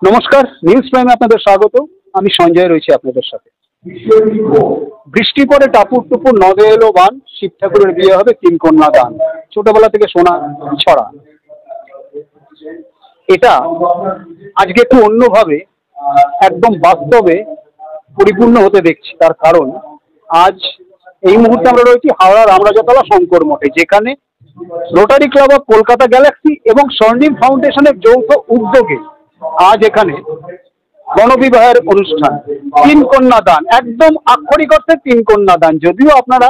নমস্কার, নিউজ প্রাইমে আপনাদের স্বাগত। আমি সঞ্জয় রয়েছি আপনাদের সাথে। বৃষ্টি পরে টাপুর টুপুর নদে এলো বান, শিব ঠাকুরের বিয়ে হবে তিন কন্যা দান। ছোটবেলা থেকে শোনা ছড়া, এটা আজকে একটু অন্যভাবে একদম বাস্তবে পরিপূর্ণ হতে দেখছি। তার কারণ আজ এই মুহূর্তে আমরা রয়েছি হাওড়া রামরাজাতলা শঙ্কর মঠে, যেখানে rotary Club of Kolkata Galaxy এবং স্বর্ণিম ফাউন্ডেশনের যৌথ উদ্যোগে আজ এখানে গণবিবাহের অনুষ্ঠান, তিন কন্যা দান। একদম আক্ষরিক অর্থে তিন কন্যা দান। যদিও আপনারা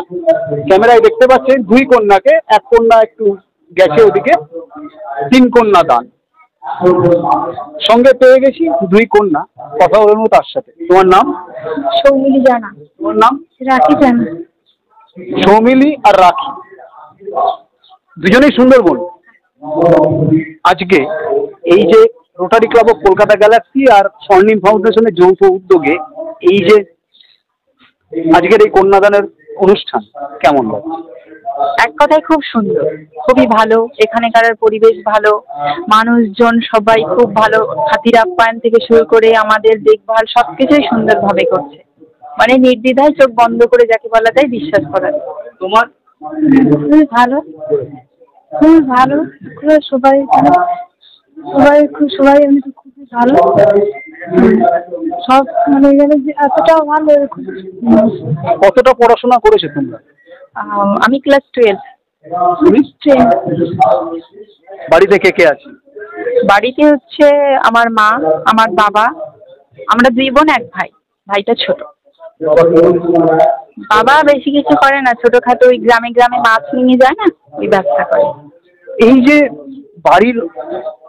ক্যামেরায় দেখতে পাচ্ছেন দুই কন্যাকে, এক কন্যা একটু গেছে ওদিকে। তিন কন্যা দান সঙ্গে পেয়ে গেছি দুই কন্যা, কথা বলবো তার সাথে। তোমার নাম? সৌমিলি জানা। তোমার নাম? রাখি জানা। সৌমিলি আর রাখি, দুজনেই সুন্দরবন। আজকে এই যে Rotary Club of Kolkata Galaxy আর স্বর্ণিম ফাউন্ডেশনের যৌথ উদ্যোগে এই যে আজকের এই কন্যাদানের অনুষ্ঠান, কেমন লাগছে? এক কথায় খুব সুন্দর, খুবই ভালো। এখানকার পরিবেশ ভালো, মানুষজন সবাই খুব ভালো, খাতির আপ্যায়ন থেকে শুরু করে আমাদের দেখভাল সবকিছুই সুন্দরভাবে করছে। মানে নির্দ্বিধায় চোখ বন্ধ করে যাকে বলা যায় বিশ্বাস করা। তোমার? খুবই ভালো, খুবই ভালো। সবাই সবাই সবাই খুবই ভালো, সব মানে এতটাও ভালো। কতটা পড়াশোনা করেছো তোমরা? আমি ক্লাস 12। বাড়িতে কে কে আছে? বাড়িতে হচ্ছে আমার মা, আমার বাবা, আমরা দুই বোন এক ভাই। ভাইটা ছোট। বাবা বেশি কিছু করে না, ছোটখাটো ওই গ্রামে গ্রামে মাছ নিয়ে যায় না, ওই ব্যবসা করে। এই যে বাড়ির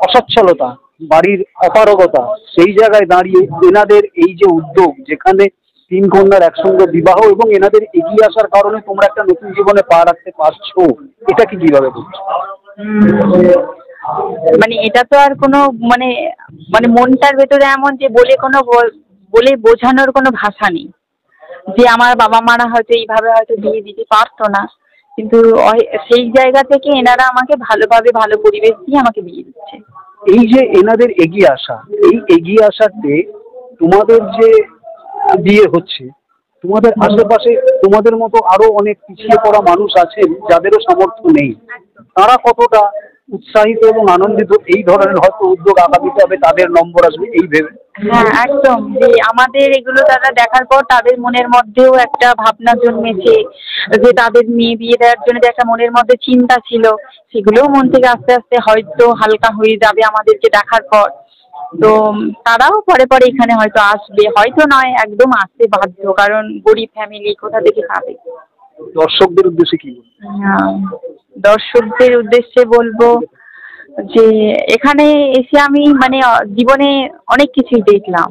অসচ্ছলতা, বাড়ির অপারগতা, সেই জায়গায় দাঁড়িয়ে এনাদের এই যে উদ্যোগ, যেখানে তিন কন্যার একসঙ্গে বিবাহ এবং এনাদের এগিয়ে আসার কারণে তোমরা একটা নতুন জীবনে পা রাখতে পারছো, এটা কি কিভাবে বুঝছো? মানে এটা তো আর কোনো মানে মানে মনটার ভেতরে এমন যে বলে বোঝানোর কোনো ভাষা নেই। যে আমার বাবা মারা হয়তো এইভাবে হয়তো বিয়ে দিতে পারতো না, কিন্তু সেই জায়গা থেকে এনারা আমাকে ভালোভাবে ভালো পরিবেশ দিয়ে আমাকে বিয়ে দিচ্ছে। এই যে এনাদের এগিয়ে আসা, এই এগিয়ে আসাতে তোমাদের যে বিয়ে হচ্ছে, তোমাদের আশেপাশে তোমাদের মতো আরো অনেক পিছিয়ে পড়া মানুষ আছেন যাদেরও সামর্থ্য নেই, তারা কতটা উৎসাহিত এবং আনন্দিত এই ধরনের হয়তো উদ্যোগ আগামীতে হবে, তাদের নম্বর আসবে এই ভেবে? হ্যাঁ, একদম। যে আমাদের এগুলো তারা দেখার পর তাদের মনের মধ্যেও একটা ভাবনা জন্মেছে, যে তাদের মেয়ে বিয়ে দেওয়ার জন্য যে একটা মনের মধ্যে চিন্তা ছিল, সেগুলোও মন থেকে আস্তে আস্তে হয়তো হালকা হয়ে যাবে আমাদেরকে দেখার পর। তো তারাও পরে পরে এখানে হয়তো আসবে, হয়তো নয় একদম আসতে বাধ্য, কারণ গরিব ফ্যামিলি কোথা থেকে পাবে। দর্শকদের উদ্দেশ্যে কি বলবো? দর্শকদের উদ্দেশ্যে বলবো যে এখানে এসে আমি মানে জীবনে অনেক কিছুই দেখলাম।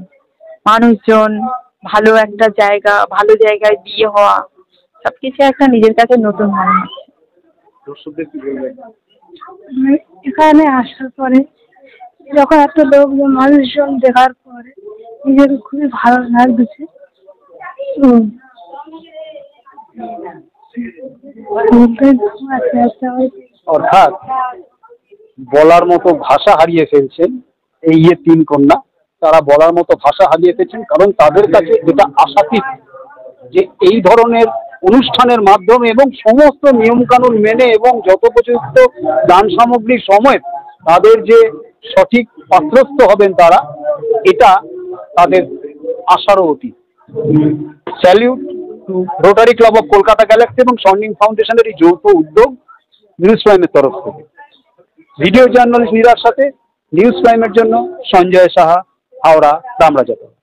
মানুষজন, ভালো একটা জায়গা, ভালো জায়গায় বিয়ে হওয়া, সবকিছু একটা নিজের কাছে নতুন মনে হচ্ছে। দর্শকদের কি বলবেন? এখানে আসার পরে যখন একটা লোকজন মানুষজন দেখার পরে নিজেকে খুবই ভালো লাগছে। অর্থাৎ বলার মতো ভাষা হারিয়ে ফেলছেন এই যে তিন কন্যা, তারা বলার মতো ভাষা হারিয়ে ফেলছেন, কারণ তাদের কাছে এটা আশাতীত যে এই ধরনের অনুষ্ঠানের মাধ্যমে এবং সমস্ত নিয়মকানুন মেনে এবং যথোপযুক্ত দান সামগ্রী সমেত তাদের যে সঠিক পাত্রস্থ হবেন তারা, এটা তাদের আশারও অতীত। Salute two rotary Club of Kolkata Galaxy এবং স্বর্ণিম ফাউন্ডেশনের এই যৌথ উদ্যোগ নিউজ প্রাইমের তরফ থেকে। ভিডিও জার্নালিস্ট নীরার সাথে নিউজ প্রাইমের জন্য সঞ্জয় সাহা, হাওড়া রামরাজাতলা।